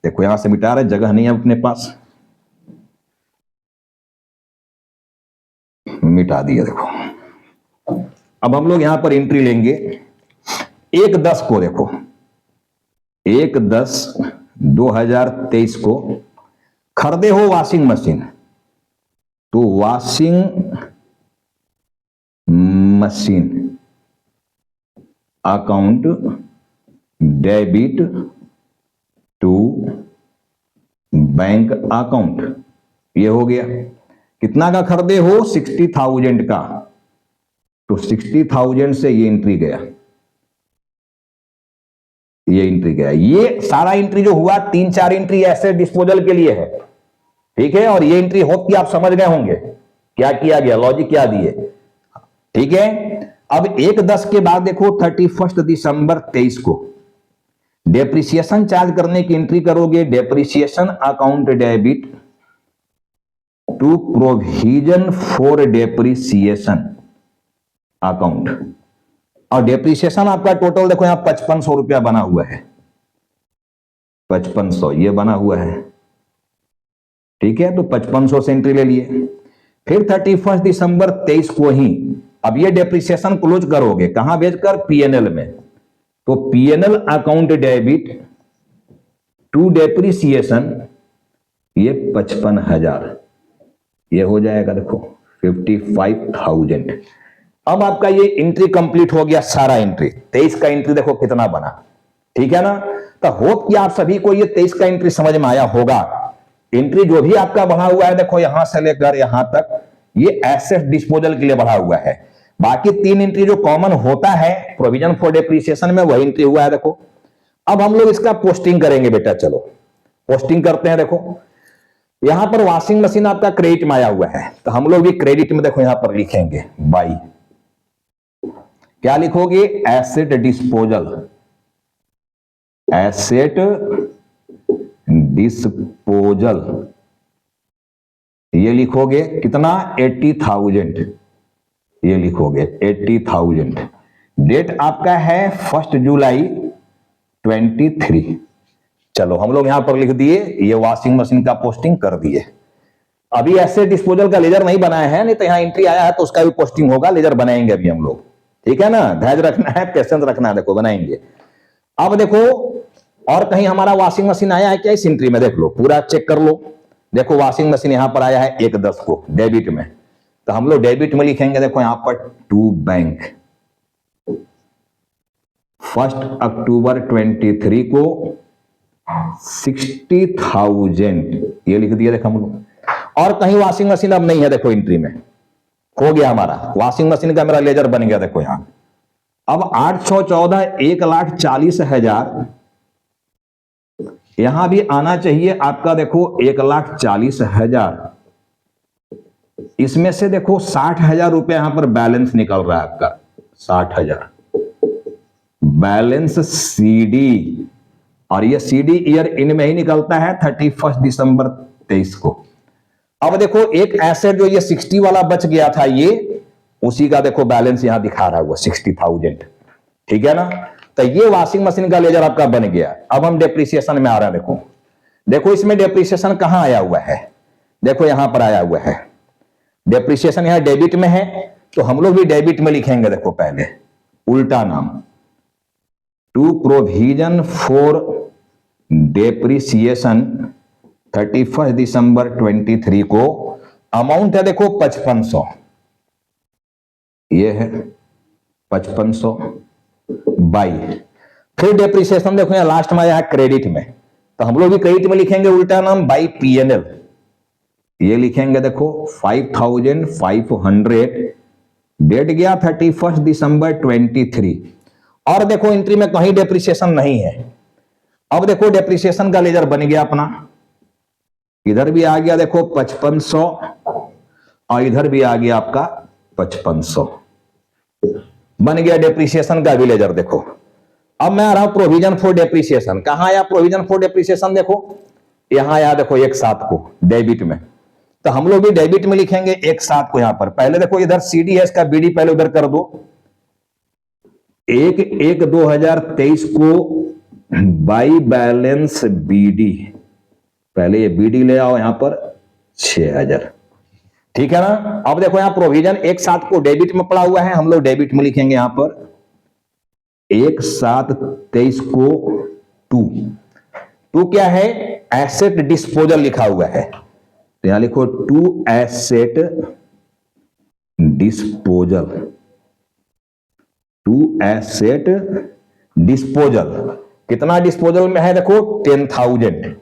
देखो यहां से मिटा रहे, जगह नहीं है अपने पास, मिटा दिया देखो। अब हम लोग यहां पर एंट्री लेंगे 1/10 को, देखो 1/10/2023 को खरीदे हो वॉशिंग मशीन, तो washing machine account debit to bank account, ये हो गया। कितना का खरीदे हो, 60,000 का, तो 60,000 से ये एंट्री गया, ये एंट्री गया। ये सारा एंट्री जो हुआ 3-4 एंट्री एसेट डिस्पोजल के लिए है, ठीक है। और ये एंट्री होप कि आप समझ गए होंगे क्या किया गया, लॉजिक क्या दिए, ठीक है। अब 1/10 के बाद देखो 31 दिसंबर 23 को डेप्रिसिएशन चार्ज करने की एंट्री करोगे, depreciation account debit to provision for depreciation account. और डेप्रिसिएशन आपका टोटल देखो यहां 5500 रुपया बना हुआ है, 5500 ये बना हुआ है, ठीक है। तो 5500 से एंट्री ले लिए। फिर 31 दिसंबर 23 को ही अब ये डेप्रिसिएशन क्लोज करोगे, कहां भेजकर, पीएनएल में। तो PNL account debit to depreciation ये 55,000 ये हो जाएगा, देखो 55,000। अब आपका ये एंट्री कंप्लीट हो गया, सारा एंट्री 23 का एंट्री देखो कितना बना, ठीक है ना। तो होप कि आप सभी को ये 23 का एंट्री समझ में आया होगा। एंट्री जो भी आपका बढ़ा हुआ है देखो यहां से लेकर यहां तक, ये एसेट डिस्पोजल के लिए बढ़ा हुआ है। बाकी 3 एंट्री जो कॉमन होता है प्रोविजन फॉर डेप्रिसिएशन में, वही एंट्री हुआ है देखो। अब हम लोग इसका पोस्टिंग करेंगे बेटा, चलो पोस्टिंग करते हैं। देखो यहां पर वॉशिंग मशीन आपका क्रेडिट में आया हुआ है, तो हम लोग भी क्रेडिट में देखो यहां पर लिखेंगे बाई, क्या लिखोगे, एसेट डिस्पोजल, एसेट डिस्पोजल, ये लिखोगे कितना, 80,000 ये लिखोगे 80,000। डेट आपका है 1 जुलाई 23। चलो हम लोग यहां पर लिख दिए, ये वॉशिंग मशीन का पोस्टिंग कर दिए। अभी एसेट डिस्पोजल का लेजर नहीं बनाया है, नहीं तो यहां एंट्री आया है तो उसका भी पोस्टिंग होगा, लेजर बनाएंगे अभी हम लोग, ठीक है ना। धैर्य रखना है, पेशेंस रखना है, देखो बनाएंगे। अब देखो और कहीं हमारा वॉशिंग मशीन आया है क्या इस एंट्री में, देख लो पूरा चेक कर लो। देखो वॉशिंग मशीन यहां पर आया है 1/10 को डेबिट में, तो हम लोग डेबिट में लिखेंगे देखो यहां पर टू बैंक। 1 अक्टूबर 23 को 60,000 ये लिख दिया देखो हम लोग। और कहीं वॉशिंग मशीन अब नहीं है, देखो एंट्री में हो गया हमारा, वॉशिंग मशीन का मेरा लेजर बन गया देखो यहां। अब 814 1,40,000 यहां भी आना चाहिए आपका, देखो 1,40,000। इसमें से देखो 60,000 रुपए यहां पर बैलेंस निकल रहा है आपका, 60,000 बैलेंस सीडी, और ये सीडी ईयर इन में ही निकलता है 31 दिसंबर 23 को। अब देखो एक एसेट जो ये 60 वाला बच गया था, ये उसी का देखो बैलेंस यहां दिखा रहा है वो 60,000, ठीक है ना। तो ये वॉशिंग मशीन का लेजर आपका बन गया। अब हम डेप्रिसिएशन में आ रहे हैं, देखो देखो इसमें डेप्रिसिएशन कहां आया हुआ है, देखो यहां पर आया हुआ है डेप्रिसिएशन, यहां डेबिट में है तो हम लोग भी डेबिट में लिखेंगे। देखो पहले उल्टा नाम, टू प्रोविजन फॉर डेप्रिसिएशन 31 दिसंबर 23 को अमाउंट है देखो 5500, ये है 5500 बाई, फिर डेप्रिसिएशन देखो यहां लास्ट में आया है क्रेडिट में, तो हम लोग भी क्रेडिट में लिखेंगे उल्टा नाम बाई पीएनएल, ये लिखेंगे देखो 5,500। डेट गया 31 दिसंबर 23। और देखो एंट्री में कहीं डेप्रिसिएशन नहीं है, अब देखो डेप्रिसिएशन का लेजर बन गया अपना, इधर भी आ गया देखो 5500 और इधर भी आ गया आपका 5500, बन गया डेप्रिसिएशन का भी लेजर। देखो अब मैं आ रहा हूं प्रोविजन फॉर डेप्रिसिएशन। कहां आया प्रोविजन फॉर डेप्रिसिएशन? देखो यहां आया देखो 1/7 को डेबिट में, तो हम लोग भी डेबिट में लिखेंगे 1/7 को। यहां पर पहले देखो इधर सीडी है, इसका बीडी पहले उधर कर दो। 1/1/2023 को बाई बैलेंस बीडी, पहले ये बीडी ले आओ यहां पर 6000, ठीक है ना। अब देखो यहां प्रोविजन 1/7 को डेबिट में पड़ा हुआ है, हम लोग डेबिट में लिखेंगे यहां पर 1/7/23 को 2 क्या है? एसेट डिस्पोजल लिखा हुआ है, तो यहां लिखो 2 एसेट डिस्पोजल, 2 एसेट डिस्पोजल। कितना डिस्पोजल में है? देखो 10,000,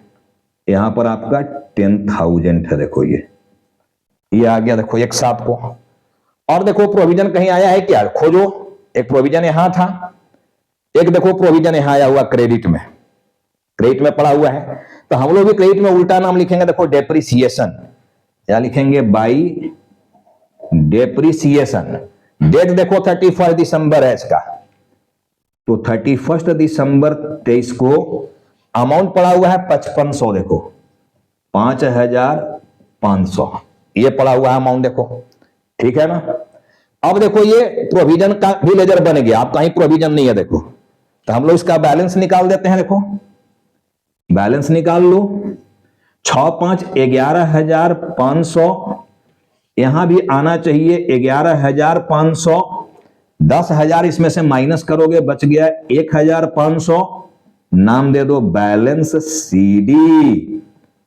यहां पर आपका 10,000 है। देखो ये आ गया देखो 1/7 को। और देखो प्रोविजन कहीं आया है क्या? खोजो। एक प्रोविजन यहां था, एक देखो प्रोविजन यहां आया हुआ क्रेडिट में, क्रेडिट में पड़ा हुआ है, तो हम लोग भी क्रेडिट में उल्टा नाम लिखेंगे। देखो डेप्रिसिएशन, या लिखेंगे बाई डेप्रिसिएशन। डेट देखो 31 दिसंबर है इसका, तो 31 दिसंबर 23 को अमाउंट पड़ा हुआ है 5500, देखो 5500 ये पड़ा हुआ है अमाउंट, देखो ठीक है ना। अब देखो ये प्रोविजन का भी लेजर बन गया, आप कहीं प्रोविजन नहीं है देखो, तो हम लोग इसका बैलेंस निकाल देते हैं। देखो बैलेंस निकाल लो, 6/5 11,500, यहां भी आना चाहिए 11,500, 10,000 इसमें से माइनस करोगे बच गया 1,500, नाम दे दो बैलेंस सीडी,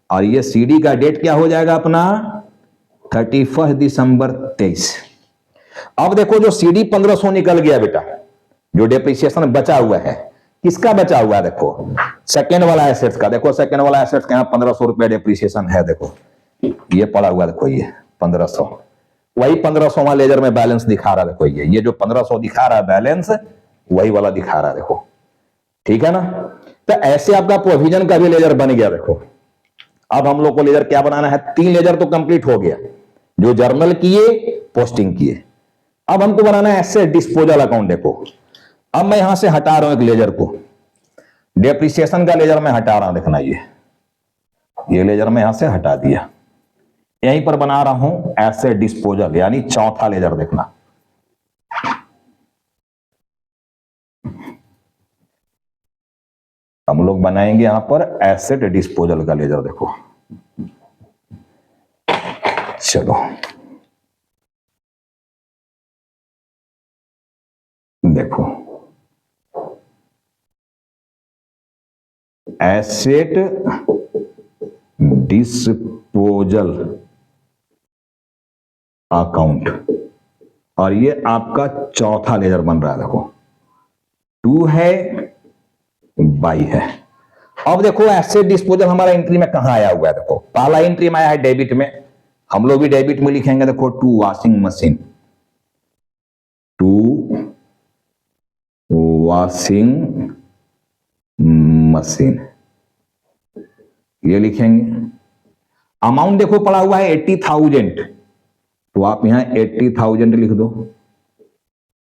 और ये सीडी का डेट क्या हो जाएगा अपना 31 दिसंबर 23। अब देखो जो सीडी 1500 निकल गया बेटा, जो डेप्रिसिएशन बचा हुआ है, किसका बचा हुआ है? देखो सेकेंड वाला एसेट्स का। देखो सेकेंड वाला एसेट्स का 1500 रुपया डेप्रिसिएशन है, देखो ये पड़ा हुआ, देखो ये 1500, वही 1500 वाला लेजर में बैलेंस दिखा रहा है। देखो ये जो 1500 दिखा रहा है बैलेंस, वही वाला दिखा रहा है, देखो ठीक है ना। तो ऐसे आपका प्रोविजन का भी लेजर बन गया। देखो अब हम लोग को लेजर क्या बनाना है? 3 लेजर तो कंप्लीट हो गया, जो जर्नल किए, पोस्टिंग किए। अब हमको बनाना है एसेट डिस्पोजल अकाउंट। देखो अब मैं यहां से हटा रहा हूं एक लेजर को, डेप्रिसिएशन का लेजर मैं हटा रहा हूं, देखना ये लेजर मैं यहां से हटा दिया, यहीं पर बना रहा हूं एसेट डिस्पोजल, यानी चौथा लेजर। देखना हम लोग बनाएंगे यहां पर एसेट डिस्पोजल का लेजर। देखो चलो देखो एसेट डिस्पोजल अकाउंट, और ये आपका चौथा लेजर बन रहा है। देखो 2 है, बाई है। अब देखो एसेट डिस्पोजल हमारा एंट्री में कहां आया हुआ है? देखो पहला एंट्री में आया है डेबिट में, हम लोग भी डेबिट में लिखेंगे। देखो 2 वॉशिंग मशीन, 2 वॉशिंग मशीन ये लिखेंगे। अमाउंट देखो पड़ा हुआ है 80,000, तो आप यहां 80,000 लिख दो।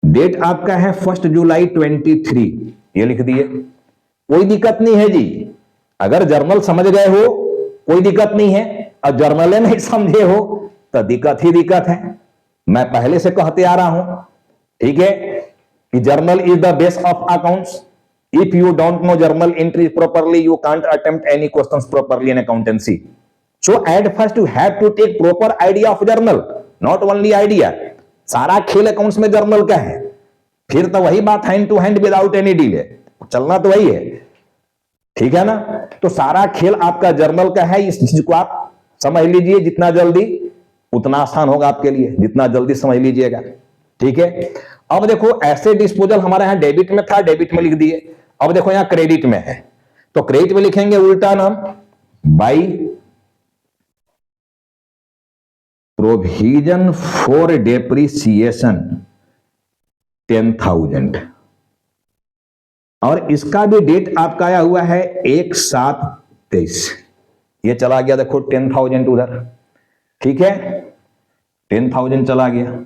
डेट आपका है 1 जुलाई 23, ये लिख दिए। कोई दिक्कत नहीं है जी, अगर जर्नल समझ गए हो कोई दिक्कत नहीं है, और जर्नल नहीं समझे हो तो दिक्कत ही दिक्कत है। मैं पहले से कहते आ रहा हूं, ठीक है, कि journal is the base of accounts. If you don't know journal entries properly, you can't attempt any questions properly in accountancy. So at first you have to take proper idea of journal, not only idea. सारा खेल अकाउंट्स में जर्नल का है, फिर तो वही बात hand to hand without any delay, चलना तो वही है, ठीक है ना। तो सारा खेल आपका जर्नल का है, इस चीज को आप समझ लीजिए, जितना जल्दी उतना आसान होगा आपके लिए, जितना जल्दी समझ लीजिएगा, ठीक है। अब देखो एसेट डिस्पोजल हमारे यहां डेबिट में था, डेबिट में लिख दिए। अब देखो यहां क्रेडिट में है, तो क्रेडिट में लिखेंगे उल्टा नाम बाई प्रोविजन फॉर डेप्रिसिएशन 10,000, और इसका भी डेट आपका आया हुआ है 1/7/23। ये चला गया देखो 10,000 उधर, ठीक है, 10,000 चला गया।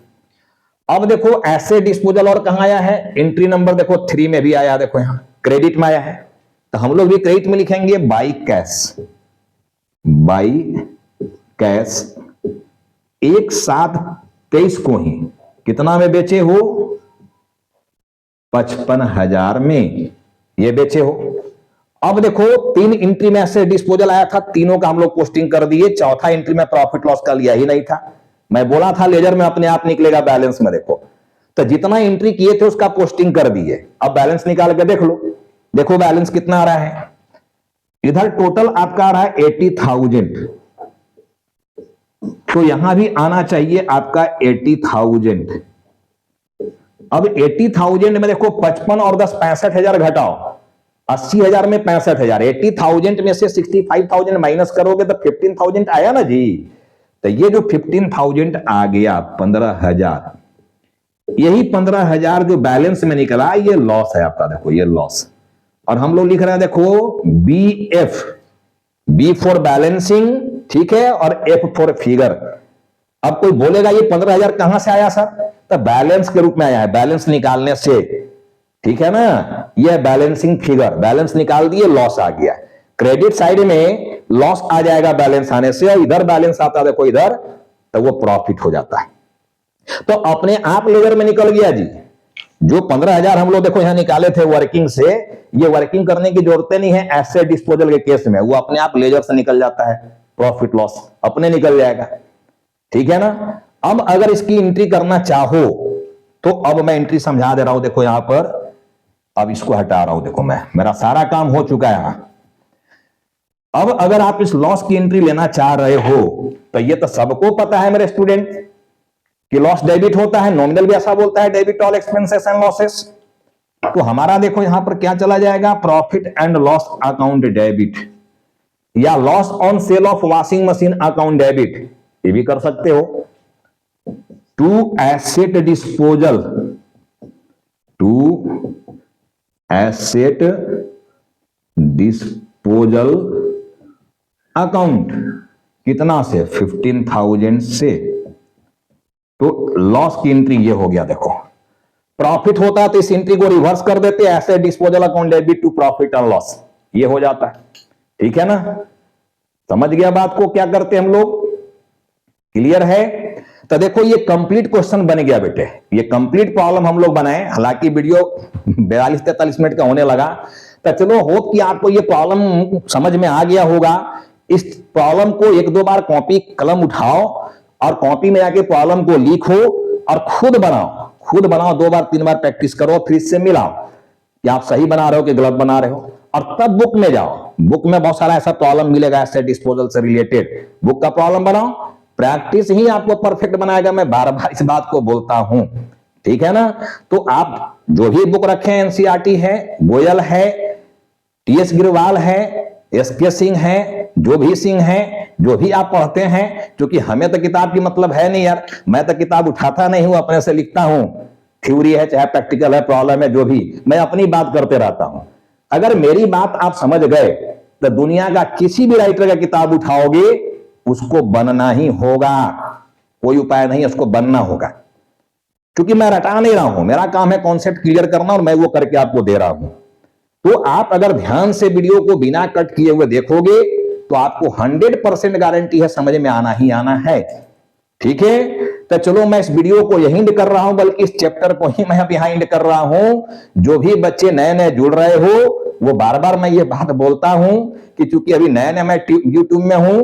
अब देखो एसेट डिस्पोजल और कहां आया है, एंट्री नंबर देखो 3 में भी आया, देखो यहां क्रेडिट में आया है, तो हम लोग भी क्रेडिट में लिखेंगे बाई कैश। बाई कैश 1/7/23 को ही कितना में बेचे हो, 55,000 में ये बेचे हो। अब देखो 3 एंट्री में एसेट डिस्पोजल आया था, तीनों का हम लोग पोस्टिंग कर दिए, चौथा एंट्री में प्रॉफिट लॉस का लिया ही नहीं था। मैं बोला था लेजर में अपने आप निकलेगा बैलेंस में, देखो तो जितना एंट्री किए थे उसका पोस्टिंग कर दिए। अब बैलेंस निकाल के देख लो, देखो बैलेंस कितना आ रहा है, इधर टोटल आपका आ रहा है 80,000, तो यहां भी आना चाहिए आपका 80,000। अब 80,000 में देखो 55 और 10 65,000 घटाओ, 80,000 में 65,000, 80,000 में से 65,000 माइनस करोगे तो 15,000 आया ना जी। तो ये जो 15,000 आ गया 15,000, यही 15,000 जो बैलेंस में निकला ये लॉस है आपका, देखो ये लॉस। और हम लोग लिख रहे हैं देखो BF, B फॉर बैलेंसिंग, ठीक है, और F फॉर फिगर। अब कोई बोलेगा ये 15,000 कहां से आया सर, तो बैलेंस के रूप में आया है, बैलेंस निकालने से, ठीक है ना, ये बैलेंसिंग फिगर, बैलेंस निकाल दिए, लॉस आ गया। क्रेडिट साइड में लॉस आ जाएगा बैलेंस आने से, और इधर बैलेंस आता है देखो इधर, तो वो प्रॉफिट हो जाता है। तो अपने आप लेजर में निकल गया जी। जो 15,000 हम लोग देखो यहां निकाले थे वर्किंग से, ये वर्किंग करने की जरूरत नहीं है एसेट डिस्पोजल के केस में, वो अपने आप लेजर से निकल जाता है, प्रॉफिट लॉस अपने निकल जाएगा, ठीक है ना। अब अगर इसकी एंट्री करना चाहो तो अब मैं एंट्री समझा दे रहा हूं, देखो यहां पर, अब इसको हटा रहा हूं, देखो मैं, मेरा सारा काम हो चुका है यहां। अब अगर आप इस लॉस की एंट्री लेना चाह रहे हो तो ये तो सबको पता है मेरे स्टूडेंट कि लॉस डेबिट होता है, नॉमिनल भी ऐसा बोलता है, debit all expenses and losses. तो हमारा देखो यहां पर क्या चला जाएगा, profit and loss account debit, या loss on sale of washing machine account debit, ये भी कर सकते हो। To asset disposal, to asset disposal account, कितना से, 15,000 से। तो लॉस की एंट्री ये हो गया, देखो प्रॉफिट होता तो इस एंट्री को रिवर्स कर देते, asset disposal account debit to profit and loss, ये हो जाता है, ठीक है ना। समझ गया बात को, क्या करते हम लोग, क्लियर है। तो देखो ये कंप्लीट क्वेश्चन बन गया बेटे, ये कंप्लीट प्रॉब्लम हम लोग बनाए, हालांकि वीडियो 42-43 मिनट का होने लगा। तो चलो होप कि आपको ये प्रॉब्लम समझ में आ गया होगा। इस प्रॉब्लम को 1-2 बार कॉपी कलम उठाओ और कॉपी में जाके प्रॉब्लम को लिखो और खुद बनाओ, खुद बनाओ, 2 बार 3 बार प्रैक्टिस करो, फिर इससे मिलाओ कि आप सही बना रहे हो कि गलत बना रहे हो, और तब बुक में जाओ। बुक में बहुत सारा ऐसा प्रॉब्लम मिलेगा एसेट डिस्पोजल से रिलेटेड, बुक का प्रॉब्लम बनाओ, प्रैक्टिस ही आपको परफेक्ट बनाएगा। मैं बार बार इस बात को बोलता हूं, ठीक है ना। तो आप जो भी बुक रखें, एनसीईआरटी है, गोयल है, टीएस गिरवाल है, एसके सिंह है, जो भी सिंह है, जो भी आप पढ़ते हैं, क्योंकि हमें तो किताब की मतलब है नहीं यार, मैं तो किताब उठाता नहीं हूं, अपने से लिखता हूं, थ्योरी है चाहे प्रैक्टिकल है, प्रॉब्लम है, जो भी, मैं अपनी बात करते रहता हूं। अगर मेरी बात आप समझ गए तो दुनिया का किसी भी राइटर का किताब उठाओगे उसको बनना ही होगा, कोई उपाय नहीं, उसको बनना होगा, क्योंकि मैं रटा नहीं रहा हूं, मेरा काम है कॉन्सेप्ट क्लियर करना और मैं वो करके आपको दे रहा हूं। तो आप अगर ध्यान से वीडियो को बिना कट किए हुए देखोगे तो आपको 100% गारंटी है समझ में आना ही आना है, ठीक है। तो चलो मैं इस वीडियो को यहीं एंड कर रहा हूं, बल्कि इस चैप्टर को ही मैं अब यहां एंड कर रहा हूं। जो भी बच्चे नए नए जुड़ रहे हो, वो बार बार मैं ये बात बोलता हूं कि चूंकि अभी नए नए मैं यूट्यूब में हूं,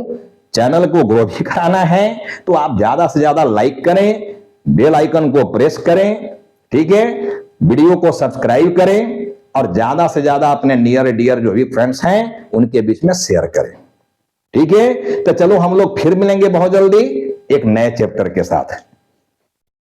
चैनल को ग्रो भी कराना है, तो आप ज्यादा से ज्यादा लाइक करें, बेल आइकन को प्रेस करें, ठीक है, वीडियो को सब्सक्राइब करें, और ज्यादा से ज्यादा अपने नियर डियर जो भी फ्रेंड्स हैं उनके बीच में शेयर करें, ठीक है। तो चलो हम लोग फिर मिलेंगे बहुत जल्दी एक नए चैप्टर के साथ।